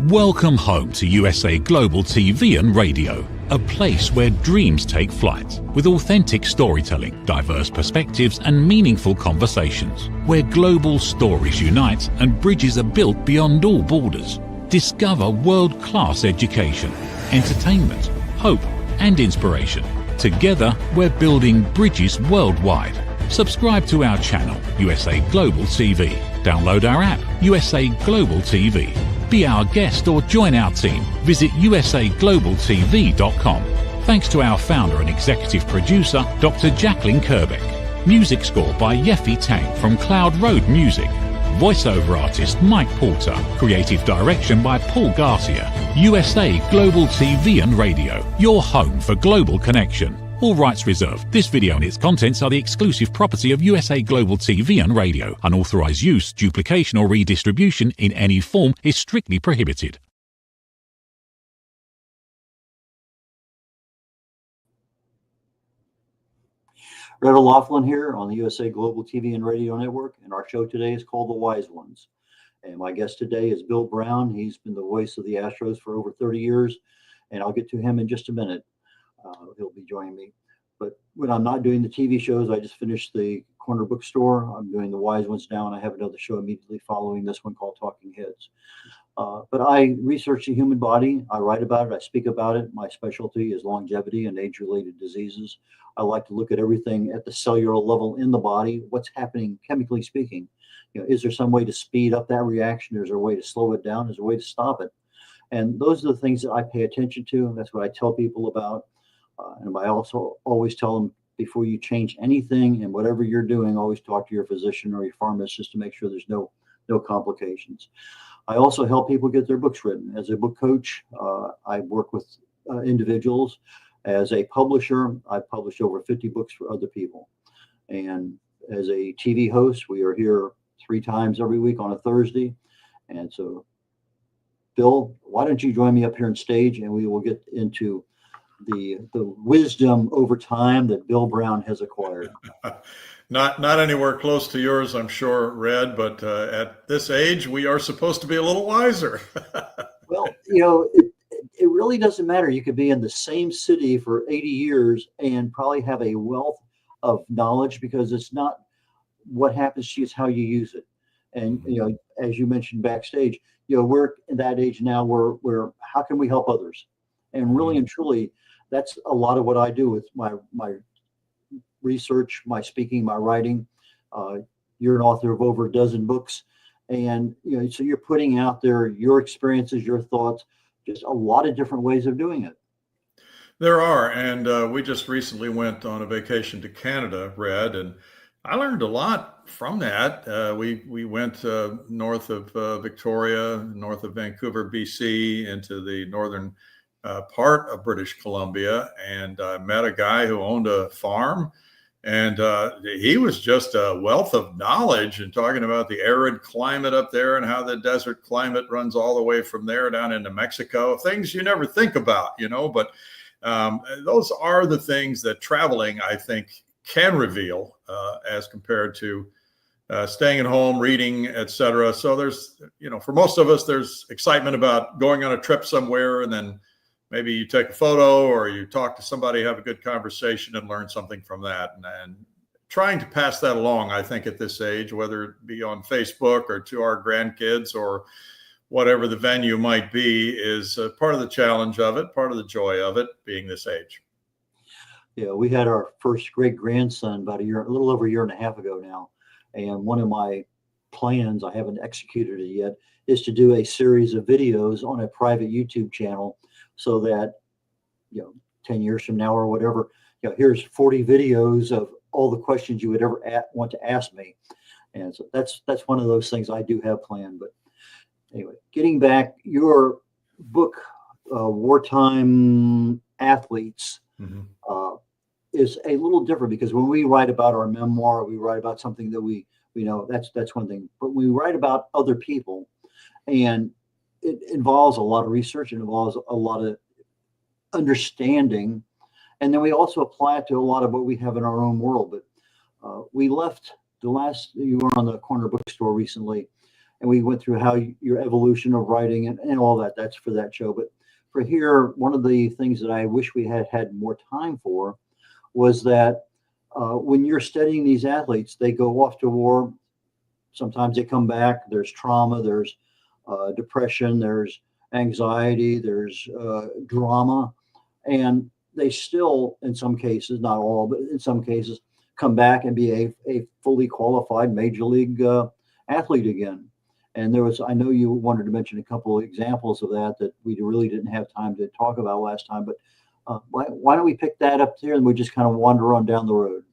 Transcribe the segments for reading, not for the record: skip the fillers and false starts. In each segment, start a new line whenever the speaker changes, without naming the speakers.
Welcome home to USA Global TV and Radio, a place where dreams take flight, with authentic storytelling, diverse perspectives and meaningful conversations, where global stories unite and bridges are built beyond all borders. Discover world-class education, entertainment, hope and inspiration. Together, we're building bridges worldwide. Subscribe to our channel, USA Global TV. Download our app, USA Global TV. Be our guest or join our team. Visit usaglobaltv.com. Thanks to our founder and executive producer, Dr. Jacqueline Kerbeck. Music score by Yeffy Tang from Cloud Road Music. Voiceover artist Mike Porter. Creative direction by Paul Garcia. USA Global TV and Radio. Your home for global connection. All rights reserved. This video and its contents are the exclusive property of USA Global TV and Radio. Unauthorized use, duplication or redistribution in any form is strictly prohibited.
Red O'Loughlin here on the USA Global TV and Radio Network, and our show today is called The Wise Ones. And my guest today is Bill Brown. He's been the voice of the Astros for over 30 years, and I'll get to him in just a minute. He'll be joining me. But when I'm not doing the TV shows, I just finished the Corner Bookstore. I'm doing The Wise Ones now, and I have another show immediately following this one called Talking Heads. But I research the human body. I write about it. I speak about it. My specialty is longevity and age-related diseases. I like to look at everything at the cellular level in the body. What's happening, chemically speaking? Is there some way to speed up that reaction? Is there a way to slow it down? Is there a way to stop it? And those are the things that I pay attention to. That's what I tell people about. And I also always tell them, before you change anything and whatever you're doing, always talk to your physician or your pharmacist to make sure there's no complications. I also help people get their books written. As a book coach, I work with individuals. As a publisher, I've published over 50 books for other people. And as a TV host, we are here 3 times every week on a Thursday. And so, Bill, why don't you join me up here on stage, and we will get into the wisdom over time that Bill Brown has acquired.
Not anywhere close to yours, I'm sure, Red, but at this age, we are supposed to be a little wiser.
Well, it really doesn't matter. You could be in the same city for 80 years and probably have a wealth of knowledge, because it's not what happens to you, it's how you use it. And, as you mentioned backstage, we're in that age now where how can we help others? And really and truly, that's a lot of what I do with my research, my speaking, my writing. You're an author of over a dozen books. And, so you're putting out there your experiences, your thoughts, just a lot of different ways of doing it.
There are. And we just recently went on a vacation to Canada, Red, and I learned a lot from that. We went north of Victoria, north of Vancouver, BC, into the northern part of British Columbia, and I met a guy who owned a farm, and he was just a wealth of knowledge and talking about the arid climate up there and how the desert climate runs all the way from there down into Mexico, things you never think about, but those are the things that traveling, I think, can reveal as compared to staying at home, reading, etc. So there's, for most of us, there's excitement about going on a trip somewhere, and then maybe you take a photo or you talk to somebody, have a good conversation and learn something from that. And trying to pass that along, I think, at this age, whether it be on Facebook or to our grandkids or whatever the venue might be, is part of the challenge of it, part of the joy of it, being this age.
Yeah, we had our first great grandson about a little over a year and a half ago now. And one of my plans, I haven't executed it yet, is to do a series of videos on a private YouTube channel, so that 10 years from now or whatever, here's 40 videos of all the questions you would ever want to ask me. And so that's one of those things I do have planned. But anyway, getting back, your book, Wartime Athletes, is a little different, because when we write about our memoir, we write about something that we know, that's one thing. But we write about other people, and it involves a lot of research. It involves a lot of understanding. And then we also apply it to a lot of what we have in our own world. But we left you were on the Corner Bookstore recently, and we went through how your evolution of writing and all that. That's for that show. But for here, one of the things that I wish we had more time for was that when you're studying these athletes, they go off to war. Sometimes they come back. There's trauma. There's depression. There's anxiety. There's drama. And they still, in some cases, not all, but in some cases, come back and be a fully qualified major league athlete again. And I know you wanted to mention a couple of examples of that we really didn't have time to talk about last time, but why don't we pick that up here and we just kind of wander on down the road?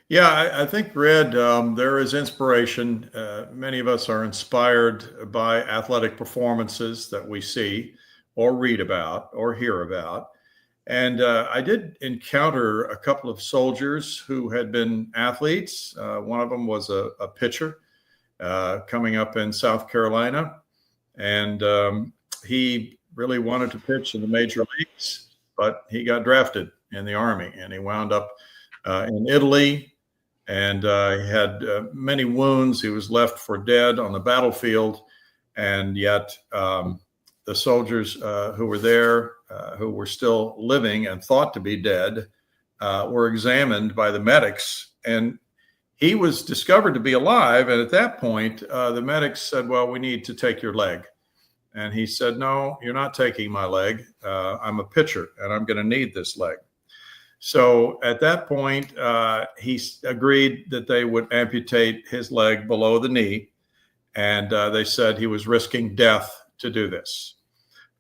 Yeah, I think, Red, there is inspiration. Many of us are inspired by athletic performances that we see or read about or hear about. And I did encounter a couple of soldiers who had been athletes. One of them was a pitcher coming up in South Carolina. And he really wanted to pitch in the major leagues, but he got drafted in the Army, and he wound up in Italy. And he had many wounds. He was left for dead on the battlefield. And yet the soldiers who were there, who were still living and thought to be dead, were examined by the medics. And he was discovered to be alive. And at that point, the medics said, well, we need to take your leg. And he said, no, you're not taking my leg. I'm a pitcher, and I'm going to need this leg. So at that point, he agreed that they would amputate his leg below the knee. And they said he was risking death to do this.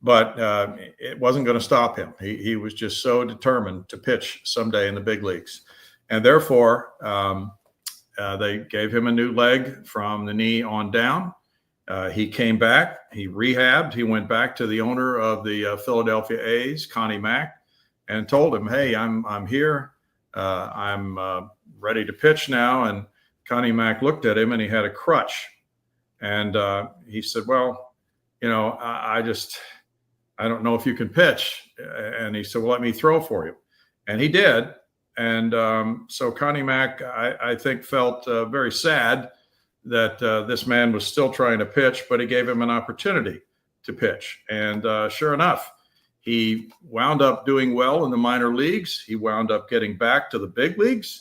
But it wasn't going to stop him. He was just so determined to pitch someday in the big leagues. And therefore, they gave him a new leg from the knee on down. He came back. He rehabbed. He went back to the owner of the Philadelphia A's, Connie Mack, and told him, hey, I'm here. I'm ready to pitch now. And Connie Mack looked at him, and he had a crutch. And he said, well, I don't know if you can pitch. And he said, well, let me throw for you. And he did. And so Connie Mack, I think, felt very sad that this man was still trying to pitch, but he gave him an opportunity to pitch. And sure enough, he wound up doing well in the minor leagues. He wound up getting back to the big leagues.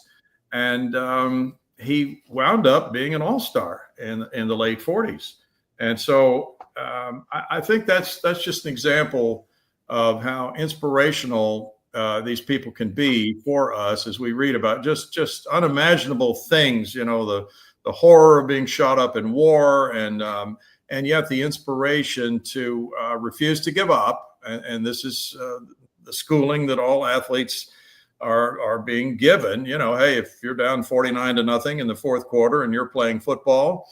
And he wound up being an all-star in the late 40s. And so I think that's just an example of how inspirational these people can be for us as we read about just unimaginable things, the horror of being shot up in war, and yet the inspiration to refuse to give up. And this is the schooling that all athletes are being given. Hey, if you're down 49-0 in the fourth quarter and you're playing football,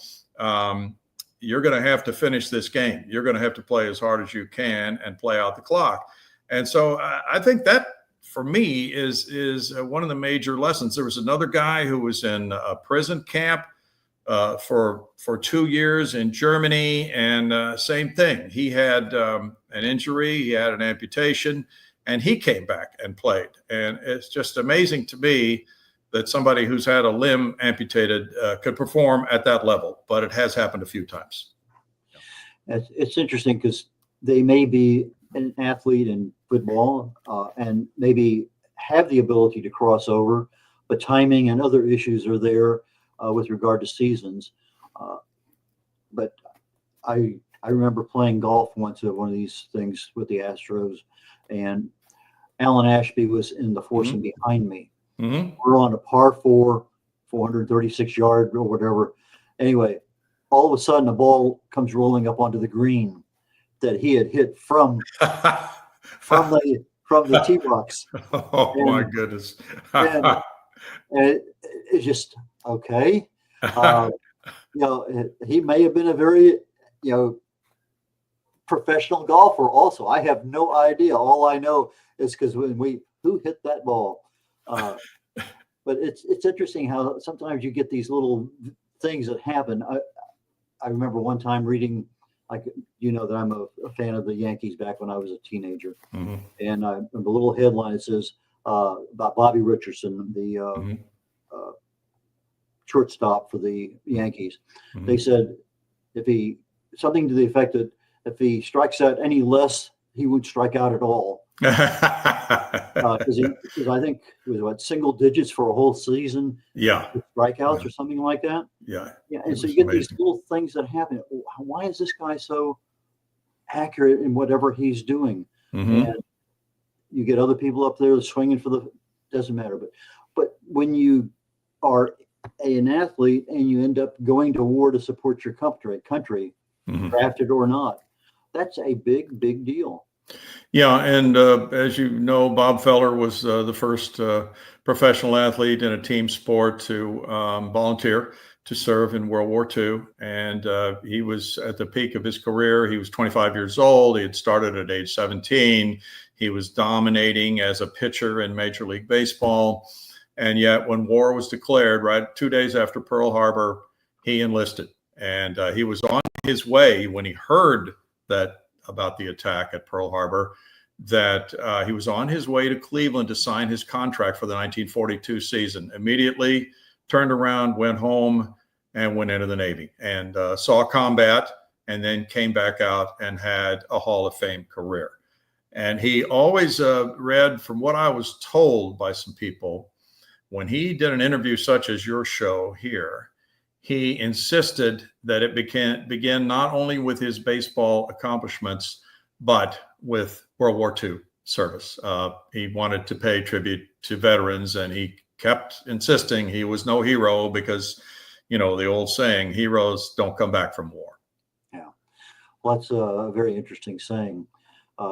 you're going to have to finish this game. You're going to have to play as hard as you can and play out the clock. And so I think that, for me, is one of the major lessons. There was another guy who was in a prison camp for 2 years in Germany, and same thing. He had an injury, he had an amputation, and he came back and played. And it's just amazing to me that somebody who's had a limb amputated could perform at that level, but it has happened a few times.
It's interesting because they may be an athlete in football and maybe have the ability to cross over, but timing and other issues are there with regard to seasons. But I remember playing golf once at one of these things with the Astros, and Alan Ashby was in the foursome behind me. Mm-hmm. We're on a par 4, 436 yard or whatever. Anyway, all of a sudden, the ball comes rolling up onto the green that he had hit from the tee box.
Oh, and, my goodness!
and it's just okay. He may have been a very professional golfer. Also, I have no idea. All I know is because who hit that ball. But it's interesting how sometimes you get these little things that happen. I remember one time reading, that I'm a fan of the Yankees back when I was a teenager. Mm-hmm. And a little headline, it says about Bobby Richardson, the shortstop for the Yankees. Mm-hmm. They said something to the effect that if he strikes out any less, he would strike out at all. Because I think it was what, single digits for a whole season.
Yeah.
Strikeouts or something like that.
Yeah.
Yeah. And so you get these little things that happen. Why is this guy so accurate in whatever he's doing? And you get other people up there swinging doesn't matter. But when you are an athlete and you end up going to war to support your country, drafted or not, that's a big, big deal.
Yeah, and as you know, Bob Feller was the first professional athlete in a team sport to volunteer to serve in World War II. And he was at the peak of his career. He was 25 years old. He had started at age 17. He was dominating as a pitcher in Major League Baseball. And yet when war was declared, right 2 days after Pearl Harbor, he enlisted. And he was on his way when he heard that about the attack at Pearl Harbor, that he was on his way to Cleveland to sign his contract for the 1942 season. Immediately turned around, went home, and went into the Navy and saw combat, and then came back out and had a Hall of Fame career. And he always read, from what I was told by some people, when he did an interview such as your show here, he insisted that it began not only with his baseball accomplishments, but with World War II service. He wanted to pay tribute to veterans, and he kept insisting he was no hero because, you know, the old saying, heroes don't come back from war.
Yeah, well, that's a very interesting saying.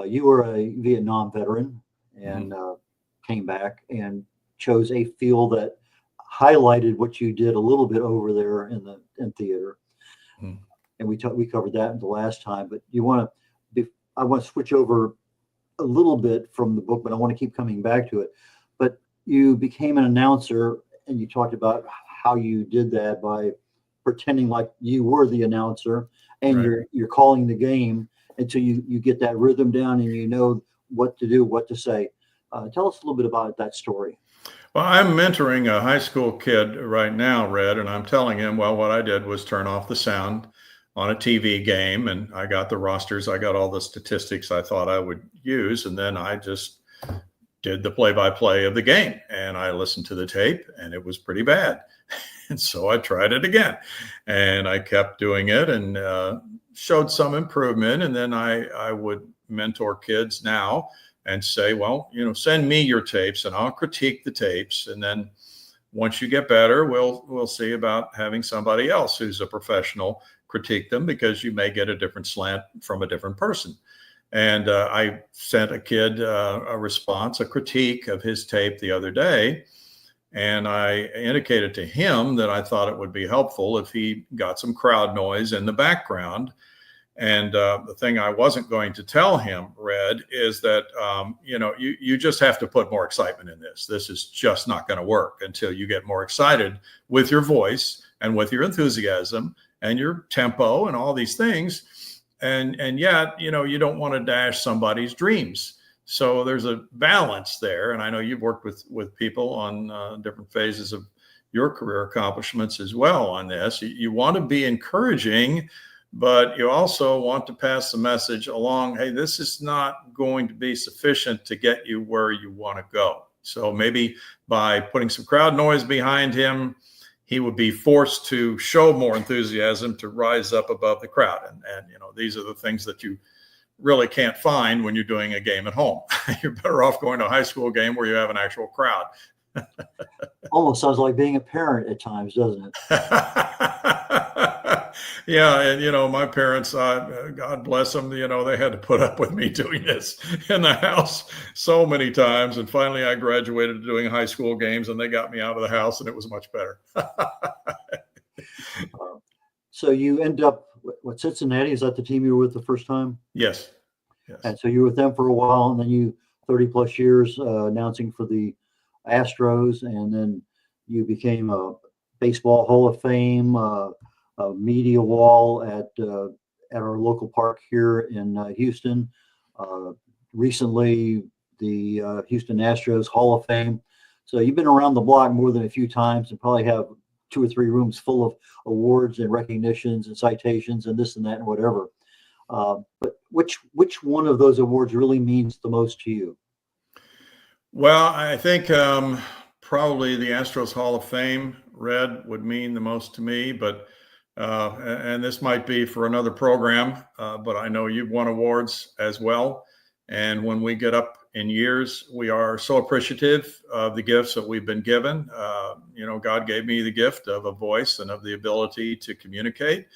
You were a Vietnam veteran and came back and chose a field that highlighted what you did a little bit over there in theater, and we covered that the last time. But I want to switch over a little bit from the book, but I want to keep coming back to it. But you became an announcer, and you talked about how you did that by pretending like you were the announcer, and you're calling the game until you get that rhythm down and you know what to do, what to say. Tell us a little bit about that story.
Well, I'm mentoring a high school kid right now, Red, and I'm telling him, well, what I did was turn off the sound on a TV game, and I got the rosters, I got all the statistics I thought I would use, and then I just did the play-by-play of the game, and I listened to the tape, and it was pretty bad. And so I tried it again, and I kept doing it and showed some improvement. And then I would mentor kids now and say, well, you know, send me your tapes and I'll critique the tapes. And then once you get better, we'll see about having somebody else who's a professional critique them, because you may get a different slant from a different person. And I sent a kid a response, a critique of his tape the other day. And I indicated to him that I thought it would be helpful if he got some crowd noise in the background. And the thing I wasn't going to tell him, Red, is that, you know, you just have to put more excitement in this. This is just not going to work until you get more excited with your voice and with your enthusiasm and your tempo and all these things. And yet, you know, you don't want to dash somebody's dreams. So there's a balance there. And I know you've worked with people on different phases of your career accomplishments as well on this. You want to be encouraging, but you also want to pass the message along, hey, this is not going to be sufficient to get you where you want to go. So maybe by putting some crowd noise behind him, he would be forced to show more enthusiasm to rise up above the crowd. And you know, these are the things that you really can't find when you're doing a game at home. You're better off going to a high school game where you have an actual crowd.
Almost sounds like being a parent at times, doesn't it?
Yeah. And, you know, my parents, God bless them, you know, they had to put up with me doing this in the house so many times. And finally, I graduated to doing high school games, and they got me out of the house, and it was much better.
So you end up, what, Cincinnati? Is that the team you were with the first time?
Yes.
And so you were with them for a while, and then you 30 plus years announcing for the Astros, and then you became a baseball Hall of Fame, a media wall at our local park here in Houston. Recently, the Houston Astros Hall of Fame. So you've been around the block more than a few times, and probably have 2 or 3 rooms full of awards and recognitions and citations and this and that and whatever. But which one of those awards really means the most to you?
Well, I think probably the Astros Hall of Fame, Red, would mean the most to me. But and this might be for another program, but I know you've won awards as well. And when we get up in years, we are so appreciative of the gifts that we've been given. God gave me the gift of a voice and of the ability to communicate.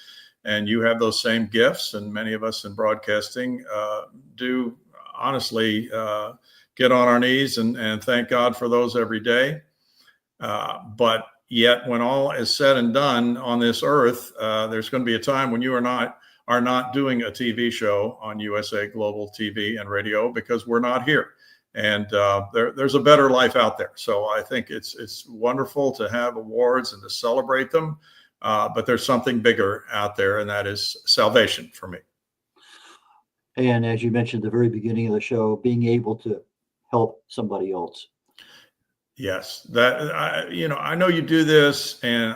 And you have those same gifts. And many of us in broadcasting do honestly get on our knees and thank God for those every day. But yet, when all is said and done on this earth, there's going to be a time when you are not doing a TV show on USA Global TV and radio because we're not here. And there's a better life out there. So I think it's wonderful to have awards and to celebrate them. But there's something bigger out there, and that is salvation for me.
And as you mentioned at the very beginning of the show, being able to help somebody else.
Yes, that I know you do this, and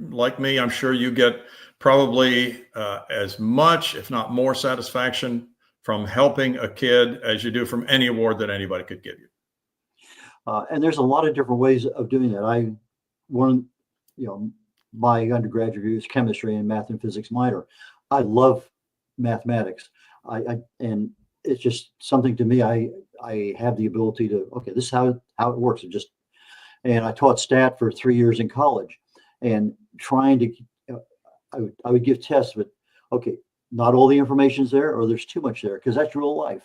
like me, I'm sure you get probably as much, if not more, satisfaction from helping a kid as you do from any award that anybody could give you.
And there's a lot of different ways of doing that. My undergraduate degree is chemistry and math and physics minor. I love mathematics. And it's just something to me. I have the ability to, okay, this is how it works. And I taught stat for 3 years in college, and trying to, I would give tests, but okay, not all the information's there, or there's too much there, because that's real life.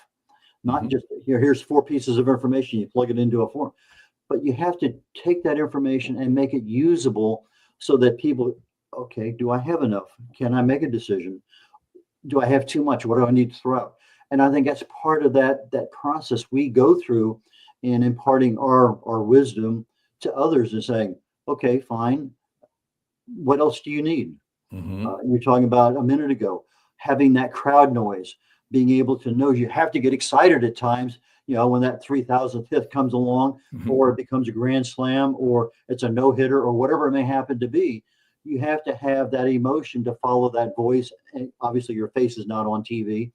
Not just here's 4 pieces of information, you plug it into a form, but you have to take that information and make it usable so that people, okay, do I have enough? Can I make a decision? Do I have too much? What do I need to throw out? And I think that's part of that process we go through in imparting our wisdom to others and saying, okay, fine. What else do you need? You were talking about a minute ago, having that crowd noise, being able to know you have to get excited at times, when that 3,000th hit comes along, or it becomes a grand slam, or it's a no-hitter, or whatever it may happen to be. You have to have that emotion to follow that voice. And obviously your face is not on TV,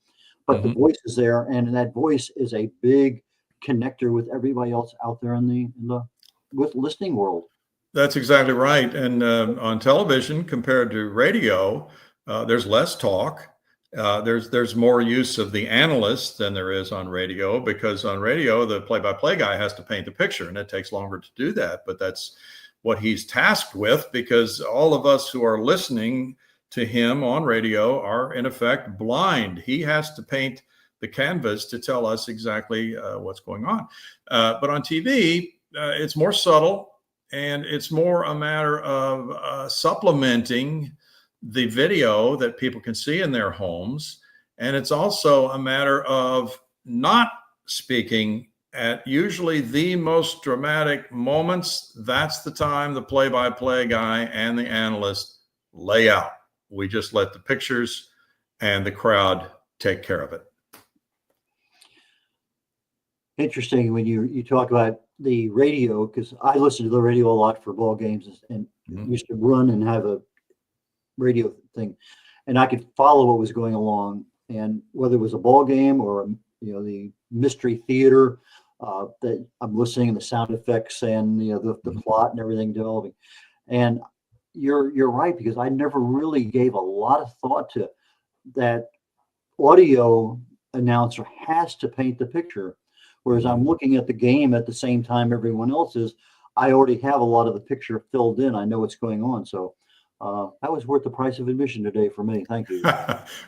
but the voice is there, and that voice is a big connector with everybody else out there in the listening world.
That's exactly right. And on television compared to radio, there's less talk. There's more use of the analyst than there is on radio, because on radio, the play-by-play guy has to paint the picture, and it takes longer to do that. But that's what he's tasked with, because all of us who are listening to him on radio are in effect blind. He has to paint the canvas to tell us exactly what's going on. But on TV, it's more subtle, and it's more a matter of supplementing the video that people can see in their homes. And it's also a matter of not speaking at usually the most dramatic moments. That's the time the play-by-play guy and the analyst lay out. We just let the pictures and the crowd take care of it.
Interesting when you talk about the radio, because I listen to the radio a lot for ball games, and used to run and have a radio thing, and I could follow what was going along, and whether it was a ball game or the mystery theater that I'm listening, and the sound effects and the plot and everything developing. And you're right, because I never really gave a lot of thought to that. Audio announcer has to paint the picture, whereas I'm looking at the game at the same time everyone else is. I already have a lot of the picture filled in. I know what's going on. So that was worth the price of admission today for me. Thank you.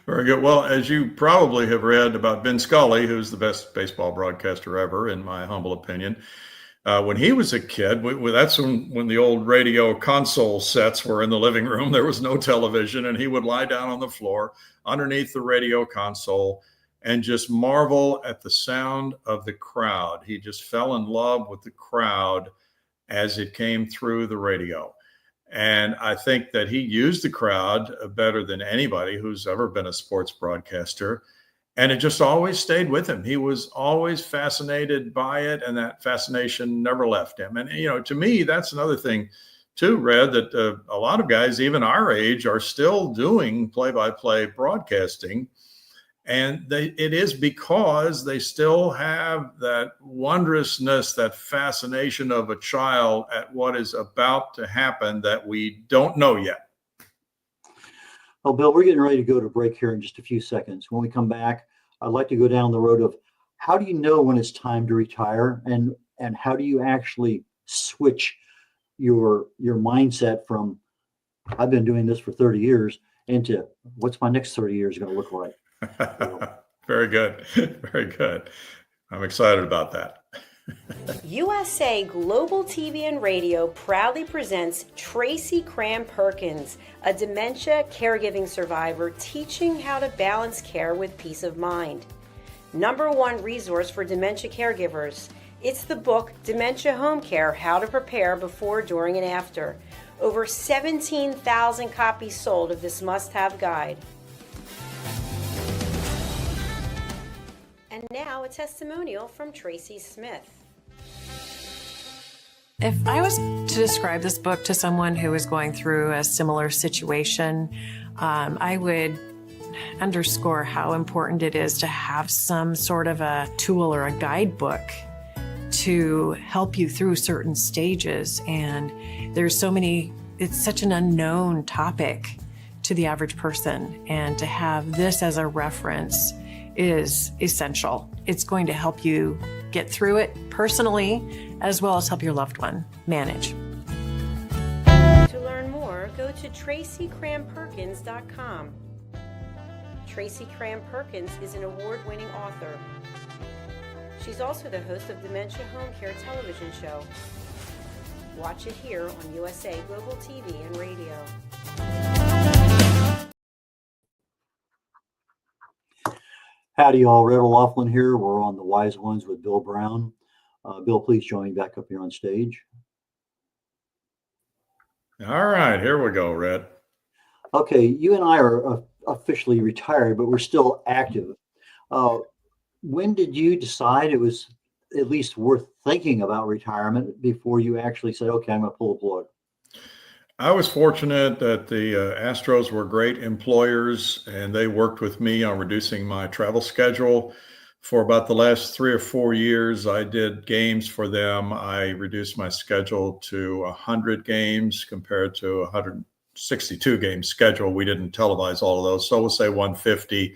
Very good. Well, as you probably have read about Vin Scully, who's the best baseball broadcaster ever, in my humble opinion, when he was a kid, that's when the old radio console sets were in the living room. There was no television, and he would lie down on the floor underneath the radio console and just marvel at the sound of the crowd. He just fell in love with the crowd as it came through the radio. And I think that he used the crowd better than anybody who's ever been a sports broadcaster. And it just always stayed with him. He was always fascinated by it, and that fascination never left him. And, to me, that's another thing too, Red, that a lot of guys, even our age, are still doing play-by-play broadcasting. And it is because they still have that wondrousness, that fascination of a child at what is about to happen that we don't know yet.
Well, Bill, we're getting ready to go to break here in just a few seconds. When we come back, I'd like to go down the road of how do you know when it's time to retire, and how do you actually switch your mindset from I've been doing this for 30 years into what's my next 30 years going to look like?
Very good. Very good. I'm excited about that.
USA Global TV and Radio proudly presents Tracy Cram-Perkins, a dementia caregiving survivor teaching how to balance care with peace of mind. #1 resource for dementia caregivers. It's the book Dementia Home Care: How to Prepare Before, During, and After. Over 17,000 copies sold of this must-have guide. And now a testimonial from Tracy Smith.
If I was to describe this book to someone who is going through a similar situation, I would underscore how important it is to have some sort of a tool or a guidebook to help you through certain stages. And there's so many, it's such an unknown topic to the average person. And to have this as a reference is essential. It's going to help you get through it personally, as well as help your loved one manage.
To learn more, go to tracycramperkins.com. Tracy Cram-Perkins is an award-winning author. She's also the host of Dementia Home Care television show. Watch it here on USA Global TV and Radio.
Howdy, y'all. Red O'Loughlin here. We're on The Wise Ones with Bill Brown. Bill, please join me back up here on stage.
All right, here we go, Red.
Okay, you and I are officially retired, but we're still active. When did you decide it was at least worth thinking about retirement before you actually said, okay, I'm going to pull the plug?
I was fortunate that the Astros were great employers, and they worked with me on reducing my travel schedule. For about the last 3 or 4 years, I did games for them. I reduced my schedule to 100 games compared to 162 game schedule. We didn't televise all of those, so we'll say 150.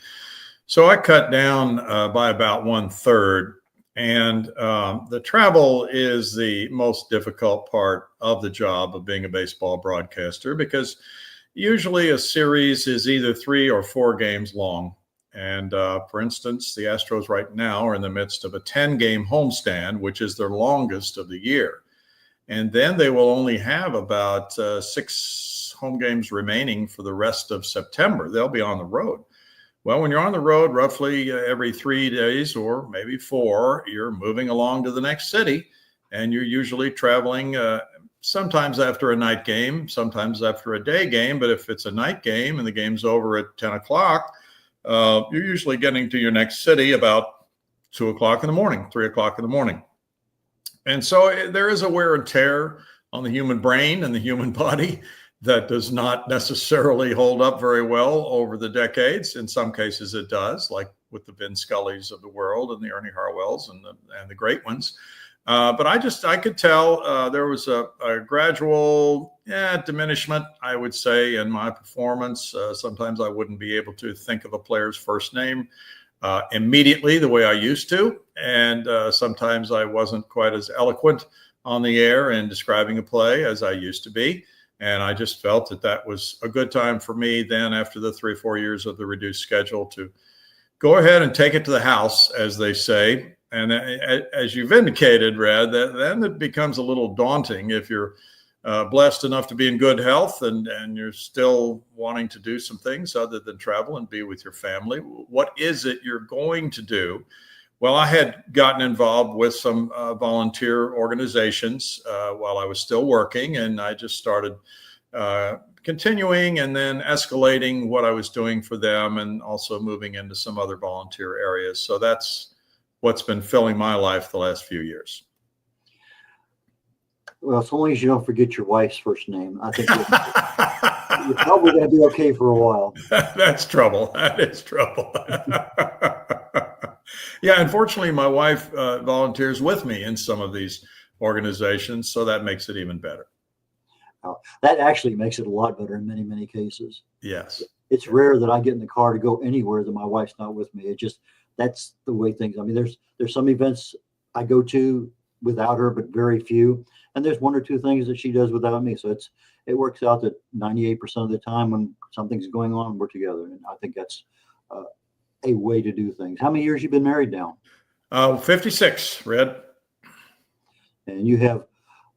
So I cut down by about 1/3. And the travel is the most difficult part of the job of being a baseball broadcaster, because usually a series is either 3 or 4 games long. And for instance, the Astros right now are in the midst of a 10-game homestand, which is their longest of the year. And then they will only have about 6 home games remaining for the rest of September. They'll be on the road. Well, when you're on the road roughly every 3 days or maybe 4, you're moving along to the next city, and you're usually traveling sometimes after a night game, sometimes after a day game. But if it's a night game and the game's over at 10 o'clock, you're usually getting to your next city about 2 o'clock in the morning, 3 o'clock in the morning. And so there is a wear and tear on the human brain and the human body that does not necessarily hold up very well over the decades. In some cases it does, like with the Vin Scullys of the world and the Ernie Harwells and the great ones. But I could tell there was a gradual diminishment, I would say, in my performance. Sometimes I wouldn't be able to think of a player's first name immediately the way I used to. And sometimes I wasn't quite as eloquent on the air in describing a play as I used to be. And I just felt that was a good time for me then, after the 3 or 4 years of the reduced schedule, to go ahead and take it to the house, as they say. And as you've indicated, Red, then it becomes a little daunting if you're blessed enough to be in good health and you're still wanting to do some things other than travel and be with your family. What is it you're going to do? Well, I had gotten involved with some volunteer organizations while I was still working, and I just started continuing and then escalating what I was doing for them, and also moving into some other volunteer areas. So that's what's been filling my life the last few years.
Well, as long as you don't forget your wife's first name, I think you're probably going to be okay for a while.
That's trouble. That is trouble. Yeah, unfortunately, my wife volunteers with me in some of these organizations, so that makes it even better.
That actually makes it a lot better in many, many cases.
Yes.
It's rare that I get in the car to go anywhere that my wife's not with me. That's the way things. I mean, there's some events I go to without her, but very few. And there's one or two things that she does without me. So it works out that 98% of the time when something's going on, we're together. And I think that's a way to do things. How many years you been married now?
56, Red.
And you have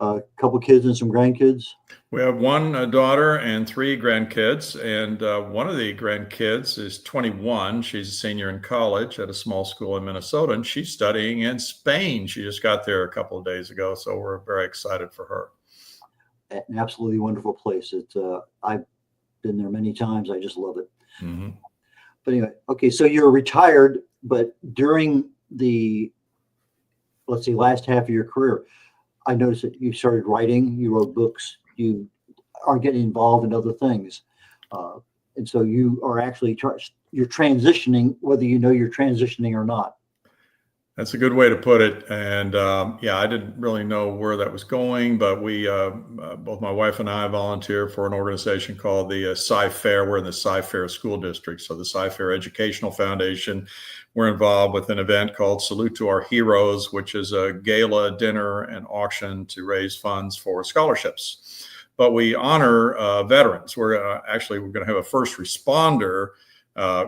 a couple kids and some grandkids?
We have one daughter and 3 grandkids. And one of the grandkids is 21. She's a senior in college at a small school in Minnesota, and she's studying in Spain. She just got there a couple of days ago. So we're very excited for her.
An absolutely wonderful place. I've been there many times. I just love it.
Mm-hmm.
But anyway, okay, so you're retired, but during the, let's say, last half of your career, I noticed that you started writing, you wrote books, you are getting involved in other things. And so you are actually, you're transitioning, whether you know you're transitioning or not.
That's a good way to put it. And yeah, I didn't really know where that was going, but we, both my wife and I volunteer for an organization called the Sci-Fair. We're in the Sci-Fair School District. So the Sci-Fair Educational Foundation, we're involved with an event called Salute to Our Heroes, which is a gala dinner and auction to raise funds for scholarships. But we honor veterans. We're going to have a first responder.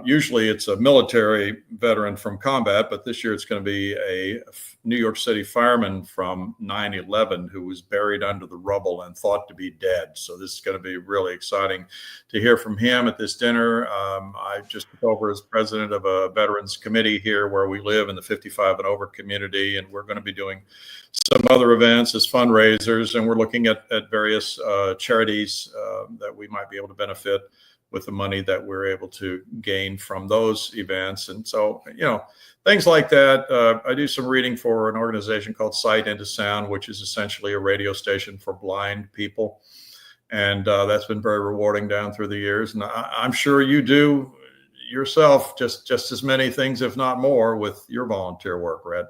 Usually it's a military veteran from combat, but this year it's going to be a New York City fireman from 9/11 who was buried under the rubble and thought to be dead. So this is going to be really exciting to hear from him at this dinner. I just took over as president of a veterans committee here where we live in the 55 and over community, and we're going to be doing some other events as fundraisers, and we're looking at various charities that we might be able to benefit with the money that we're able to gain from those events. And so, things like that. I do some reading for an organization called Sight into Sound, which is essentially a radio station for blind people. And that's been very rewarding down through the years. And I'm sure you do yourself just as many things, if not more, with your volunteer work, Red.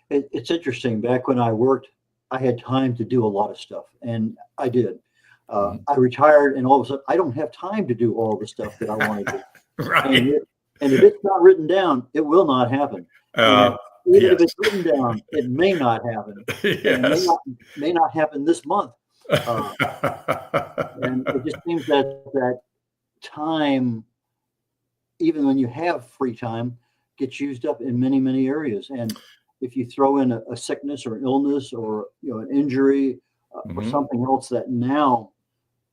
It's interesting. Back when I worked, I had time to do a lot of stuff, and I did. I retired, and all of a sudden, I don't have time to do all the stuff that I want to do.
Right.
And if it's not written down, it will not happen. Even if it's written down, it may not happen.
Yes.
It may not happen this month. And it just seems that time, even when you have free time, gets used up in many, many areas. And if you throw in a sickness or an illness or an injury or something else that now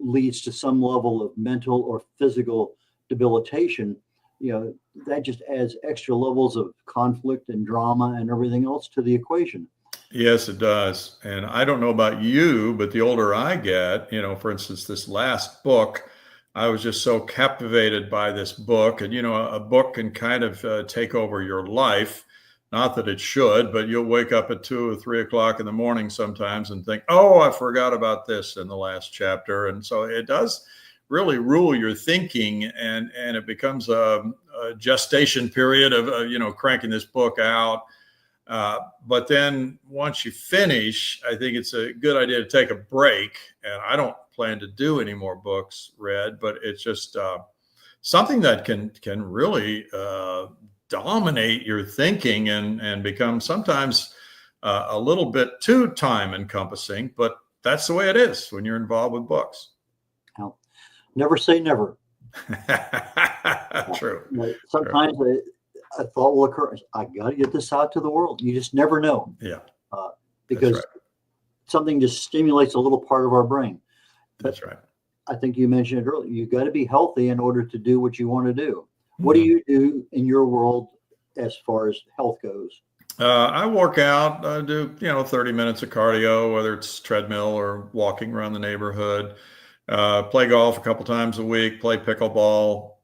leads to some level of mental or physical debilitation, that just adds extra levels of conflict and drama and everything else to the equation.
Yes, it does. And I don't know about you, but the older I get, for instance, this last book, I was just so captivated by this book. And, a book can kind of take over your life. Not that it should, but you'll wake up at 2 or 3 o'clock in the morning sometimes and think, oh, I forgot about this in the last chapter. And so it does really rule your thinking, and it becomes a gestation period of cranking this book out. But then once you finish, I think it's a good idea to take a break. And I don't plan to do any more books, Red, but it's just something that can really dominate your thinking and become sometimes a little bit too time encompassing, but that's the way it is when you're involved with books.
Now, never say never.
True.
Sometimes a thought will occur. I got to get this out to the world. You just never know.
Yeah.
Because something just stimulates a little part of our brain.
That's right.
I think you mentioned it earlier. You've got to be healthy in order to do what you want to do. What do you do in your world as far as health goes?
I work out. I do, 30 minutes of cardio, whether it's treadmill or walking around the neighborhood. Play golf a couple times a week. Play pickleball.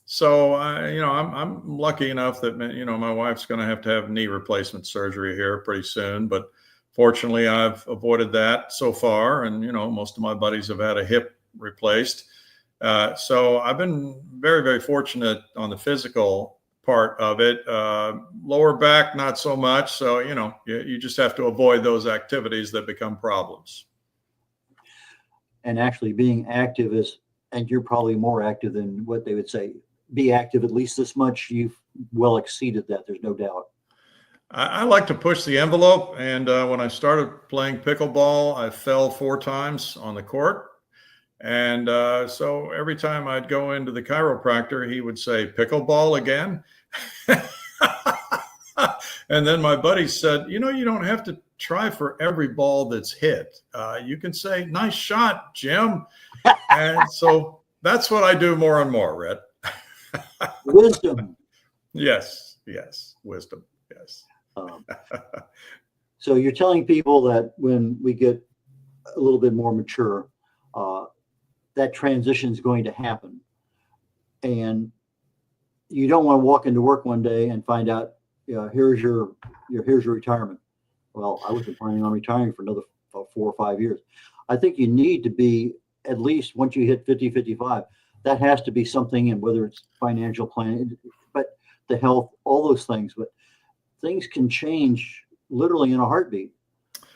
So I'm lucky enough that my wife's going to have knee replacement surgery here pretty soon. But Fortunately, I've avoided that so far. And, most of my buddies have had a hip replaced. So I've been very, very fortunate on the physical part of it. Lower back, not so much. So, you just have to avoid those activities that become problems.
And actually being active and you're probably more active than what they would say, be active at least this much. You've well exceeded that. There's no doubt.
I like to push the envelope. And when I started playing pickleball, I fell 4 times on the court. And so every time I'd go into the chiropractor, he would say, "Pickleball again?" And then my buddy said, "You don't have to try for every ball that's hit. You can say, 'Nice shot, Jim.'" And so that's what I do more and more, Red.
Wisdom.
Yes. Wisdom. Yes.
So you're telling people that when we get a little bit more mature, that transition is going to happen, and you don't want to walk into work one day and find out, here's your retirement. Well, I wasn't planning on retiring for another 4 or 5 years. I think you need to be, at least once you hit 50, 55, that has to be something, and whether it's financial planning, but the health, all those things. But things can change literally in a heartbeat.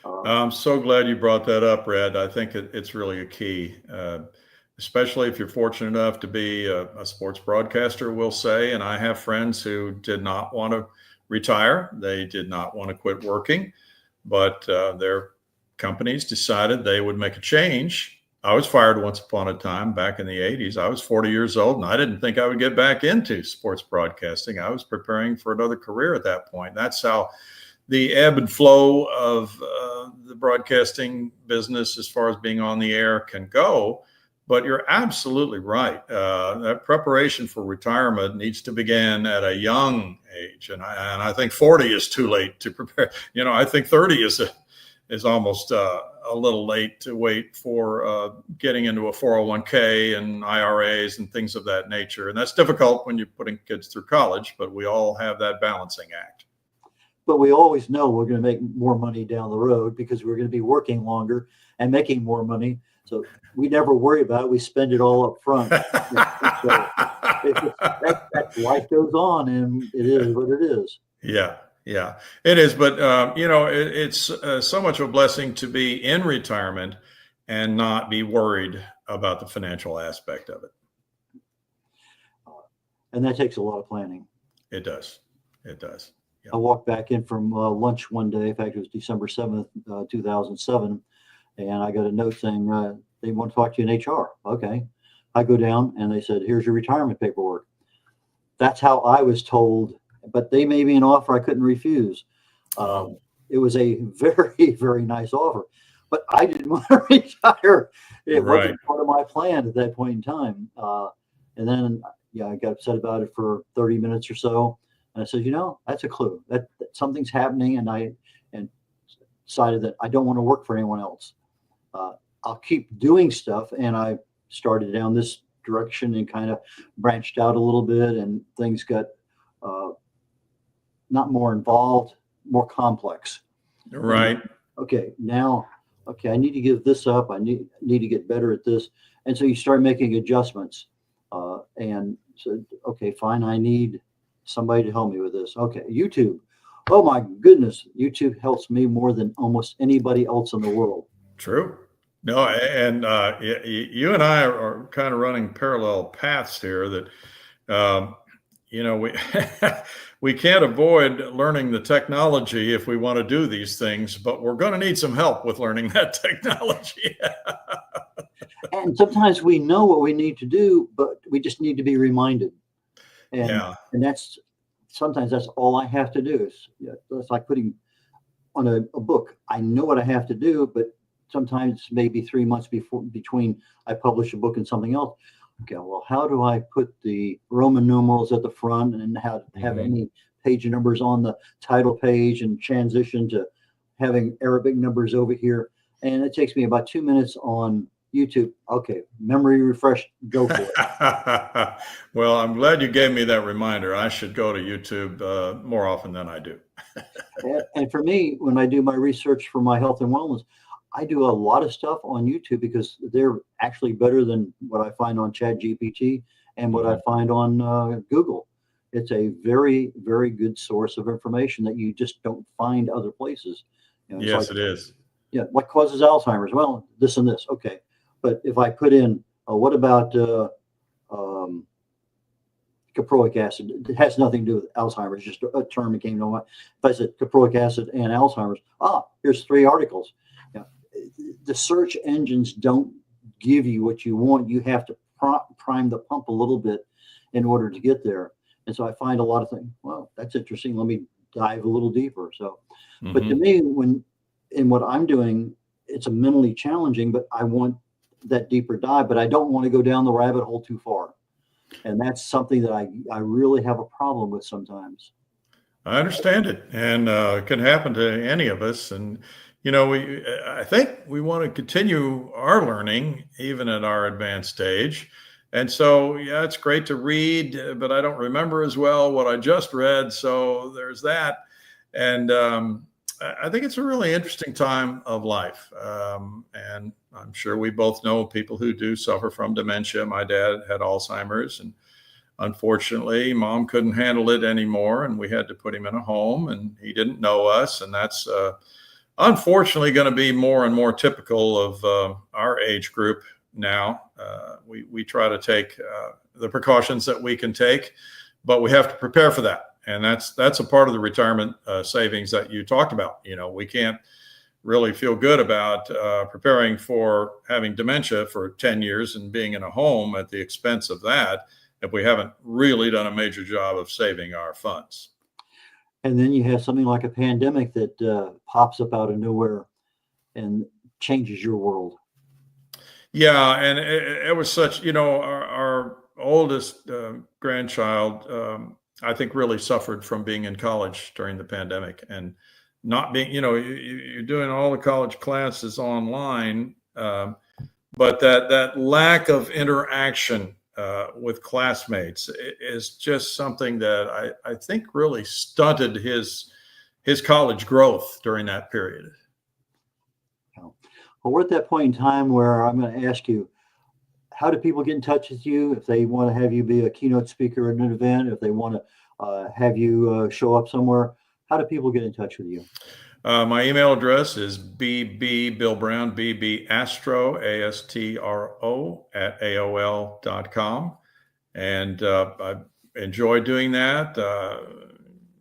I'm so glad you brought that up, Red. I think it's really a key, especially if you're fortunate enough to be a sports broadcaster, we'll say. And I have friends who did not want to retire. They did not want to quit working, but their companies decided they would make a change. I was fired once upon a time back in the 80s. I was 40 years old, and I didn't think I would get back into sports broadcasting. I was preparing for another career at that point. That's how the ebb and flow of the broadcasting business as far as being on the air can go. But you're absolutely right. That preparation for retirement needs to begin at a young age. And I think 40 is too late to prepare. I think 30 is almost a little late to wait for getting into a 401k and IRAs and things of that nature. And that's difficult when you're putting kids through college, but we all have that balancing act.
But we always know we're going to make more money down the road because we're going to be working longer and making more money. So we never worry about it. We spend it all up front. So that life goes on, and it is what it is.
Yeah, it is. But, it's so much of a blessing to be in retirement and not be worried about the financial aspect of it.
And that takes a lot of planning.
It does. Yeah.
I walked back in from lunch one day. In fact, it was December 7th, 2007. And I got a note saying they want to talk to you in HR. Okay. I go down and they said, "Here's your retirement paperwork." That's how I was told, but they made me an offer I couldn't refuse. It was a very, very nice offer, but I didn't want to retire. It wasn't part of my plan at that point in time. And then, I got upset about it for 30 minutes or so. And I said, that's a clue that something's happening. And I decided that I don't want to work for anyone else. I'll keep doing stuff. And I started down this direction and kind of branched out a little bit, and things got not more involved, more complex.
Right.
I need to give this up. I need to get better at this. And so you start making adjustments and said, okay, fine. I need somebody to help me with this. Okay. YouTube. Oh my goodness. YouTube helps me more than almost anybody else in the world.
True. No, and you and I are kind of running parallel paths here that, we can't avoid learning the technology if we want to do these things, but we're going to need some help with learning that technology.
And sometimes we know what we need to do, but we just need to be reminded. And that's sometimes that's all I have to do. It's like putting on a book. I know what I have to do, but sometimes maybe 3 months between I publish a book and something else. Okay, well, how do I put the Roman numerals at the front and how to have any page numbers on the title page and transition to having Arabic numbers over here? And it takes me about 2 minutes on YouTube. Okay, memory refresh, go for it.
Well, I'm glad you gave me that reminder. I should go to YouTube more often than I do.
And for me, when I do my research for my health and wellness, I do a lot of stuff on YouTube because they're actually better than what I find on Chat GPT and what I find on Google. It's a very, very good source of information that you just don't find other places. You know, it's
Yes,
like,
it is.
yeah, what causes Alzheimer's? Well, this and this. Okay. But if I put in, what about caproic acid? It has nothing to do with Alzheimer's, just a term that came to mind. If I said caproic acid and Alzheimer's, here's 3 articles. Yeah. The search engines don't give you what you want. You have to prime the pump a little bit in order to get there. And so I find a lot of things, well, that's interesting. Let me dive a little deeper. So, but to me, in what I'm doing, it's a mentally challenging, but I want that deeper dive, but I don't want to go down the rabbit hole too far. And that's something that I really have a problem with sometimes.
I understand it, and it can happen to any of us. And you know, I think we want to continue our learning even at our advanced stage. And so, yeah, it's great to read, but I don't remember as well what I just read. So there's that. And I think it's a really interesting time of life. And I'm sure we both know people who do suffer from dementia. My dad had Alzheimer's, and unfortunately, Mom couldn't handle it anymore, and we had to put him in a home, and he didn't know us. And that's unfortunately going to be more and more typical of our age group now. We try to take the precautions that we can take, but we have to prepare for that. And that's a part of the retirement savings that you talked about. You know, we can't really feel good about preparing for having dementia for 10 years and being in a home at the expense of that if we haven't really done a major job of saving our funds.
And then you have something like a pandemic that pops up out of nowhere and changes your world.
Yeah, and it was such, you know, our oldest grandchild, I think, really suffered from being in college during the pandemic and not being, you know, you're doing all the college classes online, but that lack of interaction with classmates is just something that I think really stunted his college growth during that period.
Well, we're at that point in time where I'm going to ask you, how do people get in touch with you if they want to have you be a keynote speaker at an event, if they want to have you show up somewhere? How do people get in touch with you?
My email address is bbillbrown, bbastro, ASTRO at AOL.com. And I enjoy doing that.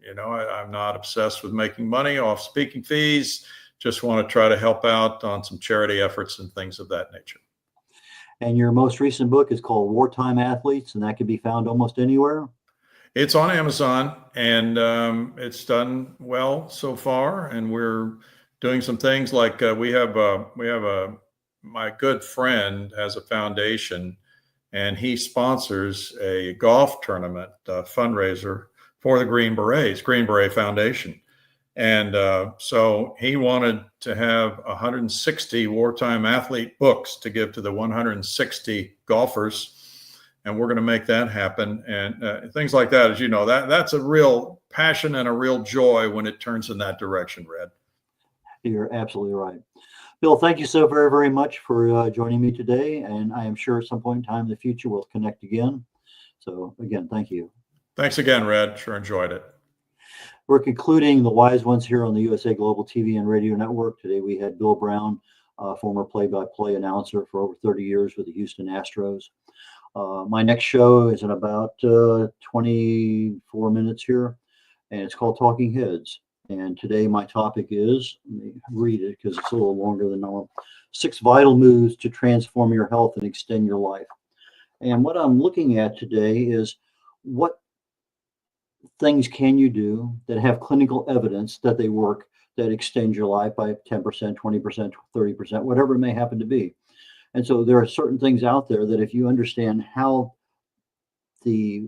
You know, I'm not obsessed with making money off speaking fees. Just want to try to help out on some charity efforts and things of that nature.
And your most recent book is called Wartime Athletes, and that can be found almost anywhere.
It's on Amazon, and it's done well so far. And we're doing some things like my good friend has a foundation, and he sponsors a golf tournament fundraiser for the Green Beret Foundation. And so he wanted to have 160 wartime athlete books to give to the 160 golfers. And we're going to make that happen. And things like that, as you know, that's a real passion and a real joy when it turns in that direction, Red.
You're absolutely right. Bill, thank you so very, very much for joining me today. And I am sure at some point in time in the future, we'll connect again. So again, thank you.
Thanks again, Red. Sure enjoyed it.
We're concluding the Wise Ones here on the USA Global TV and Radio Network. Today we had Bill Brown, former play-by-play announcer for over 30 years with the Houston Astros. My next show is in about 24 minutes here, and it's called Talking Heads. And today my topic is, let me read it because it's a little longer than normal, 6 vital moves to transform your health and extend your life. And what I'm looking at today is what things can you do that have clinical evidence that they work, that extend your life by 10%, 20%, 30%, whatever it may happen to be. And so there are certain things out there that if you understand how the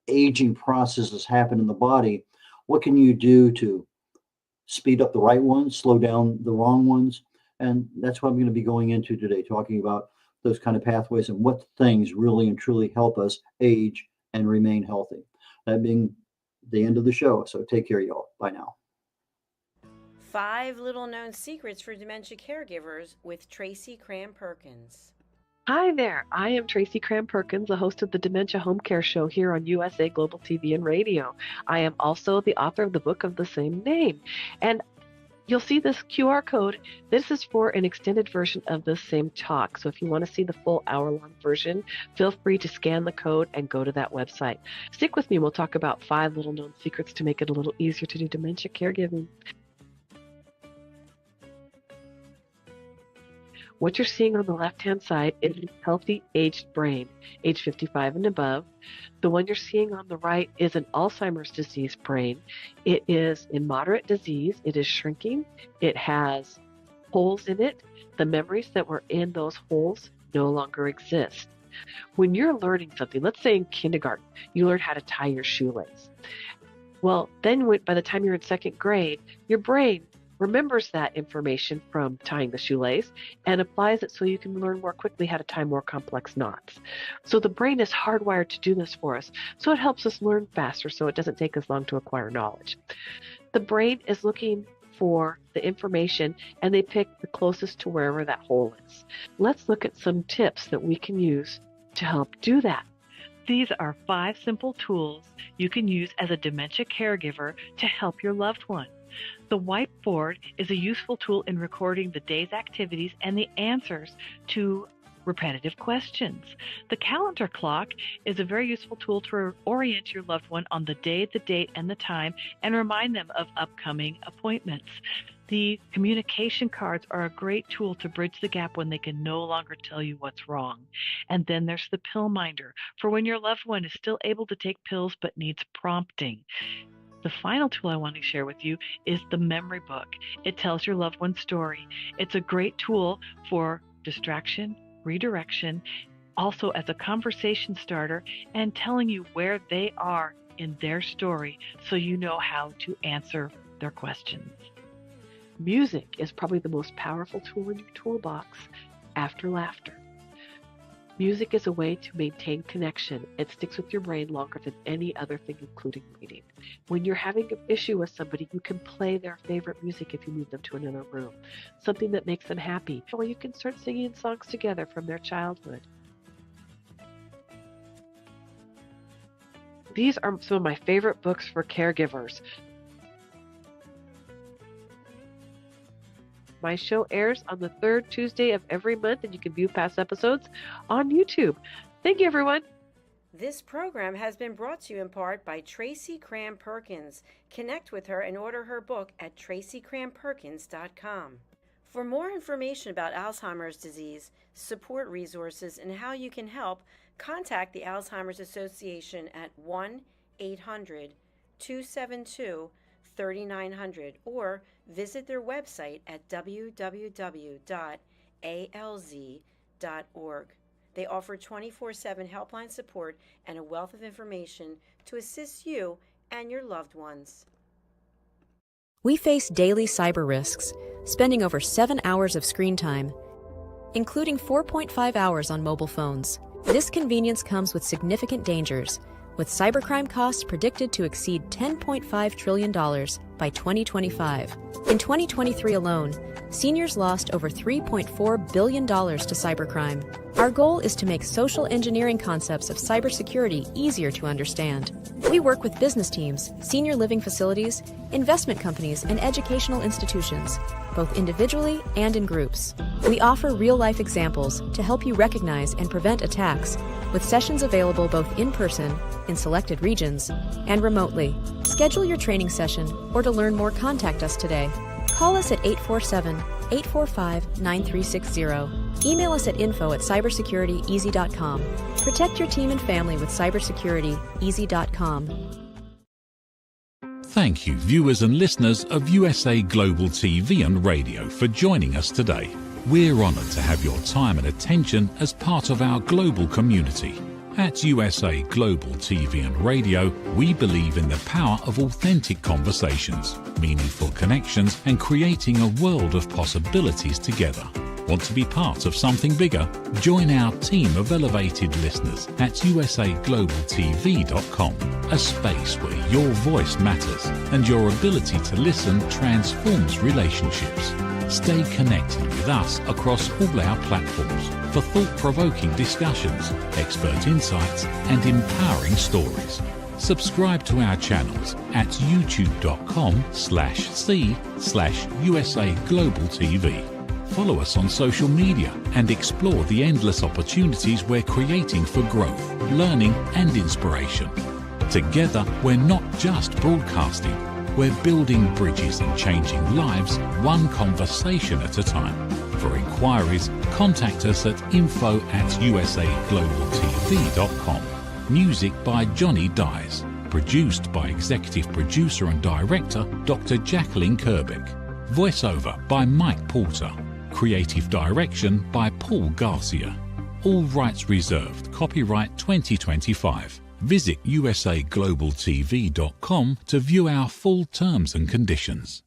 aging processes happen in the body, what can you do to speed up the right ones, slow down the wrong ones? And that's what I'm going to be going into today, talking about those kind of pathways and what things really and truly help us age and remain healthy. That being the end of the show. So take care, y'all. Bye now.
5 little known secrets for dementia caregivers with Tracy Cram Perkins.
Hi there, I am Tracy Cram Perkins, the host of the Dementia Home Care Show here on USA Global TV and Radio. I am also the author of the book of the same name. And you'll see this QR code. This is for an extended version of the same talk. So if you want to see the full hour-long version, feel free to scan the code and go to that website. Stick with me. We'll talk about 5 little known secrets to make it a little easier to do dementia caregiving. What you're seeing on the left-hand side is a healthy aged brain, age 55 and above. The one you're seeing on the right is an Alzheimer's disease brain. It is in moderate disease. It is shrinking. It has holes in it. The memories that were in those holes no longer exist. When you're learning something, let's say in kindergarten, you learn how to tie your shoelace. Well, then by the time you're in 2nd grade, your brain remembers that information from tying the shoelace and applies it so you can learn more quickly how to tie more complex knots. So the brain is hardwired to do this for us. So it helps us learn faster so it doesn't take us long to acquire knowledge. The brain is looking for the information and they pick the closest to wherever that hole is. Let's look at some tips that we can use to help do that.
These are 5 simple tools you can use as a dementia caregiver to help your loved one. The whiteboard is a useful tool in recording the day's activities and the answers to repetitive questions. The calendar clock is a very useful tool to orient your loved one on the day, the date, and the time, and remind them of upcoming appointments. The communication cards are a great tool to bridge the gap when they can no longer tell you what's wrong. And then there's the pill minder, for when your loved one is still able to take pills but needs prompting. The final tool I want to share with you is the memory book. It tells your loved one's story. It's a great tool for distraction, redirection, also as a conversation starter, and telling you where they are in their story so you know how to answer their questions.
Music is probably the most powerful tool in your toolbox after laughter. Music is a way to maintain connection. It sticks with your brain longer than any other thing, including reading. When you're having an issue with somebody, you can play their favorite music if you move them to another room, something that makes them happy, or you can start singing songs together from their childhood. These are some of my favorite books for caregivers. My show airs on the 3rd Tuesday of every month, and you can view past episodes on YouTube. Thank you, everyone.
This program has been brought to you in part by Tracy Cram Perkins. Connect with her and order her book at tracycramperkins.com. For more information about Alzheimer's disease, support resources, and how you can help, contact the Alzheimer's Association at 1-800-272-3900 or visit their website at www.alz.org. They offer 24/7 helpline support and a wealth of information to assist you and your loved ones.
We face daily cyber risks, spending over 7 hours of screen time, including 4.5 hours on mobile phones. This convenience comes with significant dangers, with cybercrime costs predicted to exceed $10.5 trillion by 2025. In 2023 alone, seniors lost over $3.4 billion to cybercrime. Our goal is to make social engineering concepts of cybersecurity easier to understand. We work with business teams, senior living facilities, investment companies, and educational institutions, both individually and in groups. We offer real-life examples to help you recognize and prevent attacks, with sessions available both in person, in selected regions, and remotely. Schedule your training session, or to learn more, contact us today. Call us at 847-845-9360. Email us at info@cybersecurityeasy.com. Protect your team and family with cybersecurityeasy.com.
Thank you, viewers and listeners of USA Global TV and Radio, for joining us today. We're honoured to have your time and attention as part of our global community. At USA Global TV and Radio, we believe in the power of authentic conversations, meaningful connections, and creating a world of possibilities together. Want to be part of something bigger? Join our team of elevated listeners at usaglobaltv.com, a space where your voice matters and your ability to listen transforms relationships. Stay connected with us across all our platforms for thought-provoking discussions, expert insights, and empowering stories. Subscribe to our channels at youtube.com/c/USA Global TV. Follow us on social media and explore the endless opportunities we're creating for growth, learning, and inspiration. Together, we're not just broadcasting, we're building bridges and changing lives one conversation at a time. For inquiries, contact us at info@usaglobaltv.com. Music by Johnny Dyes. Produced by Executive Producer and Director Dr. Jacqueline Kerbeck. Voiceover by Mike Porter. Creative Direction by Paul Garcia. All rights reserved. Copyright 2025. Visit usaglobaltv.com to view our full terms and conditions.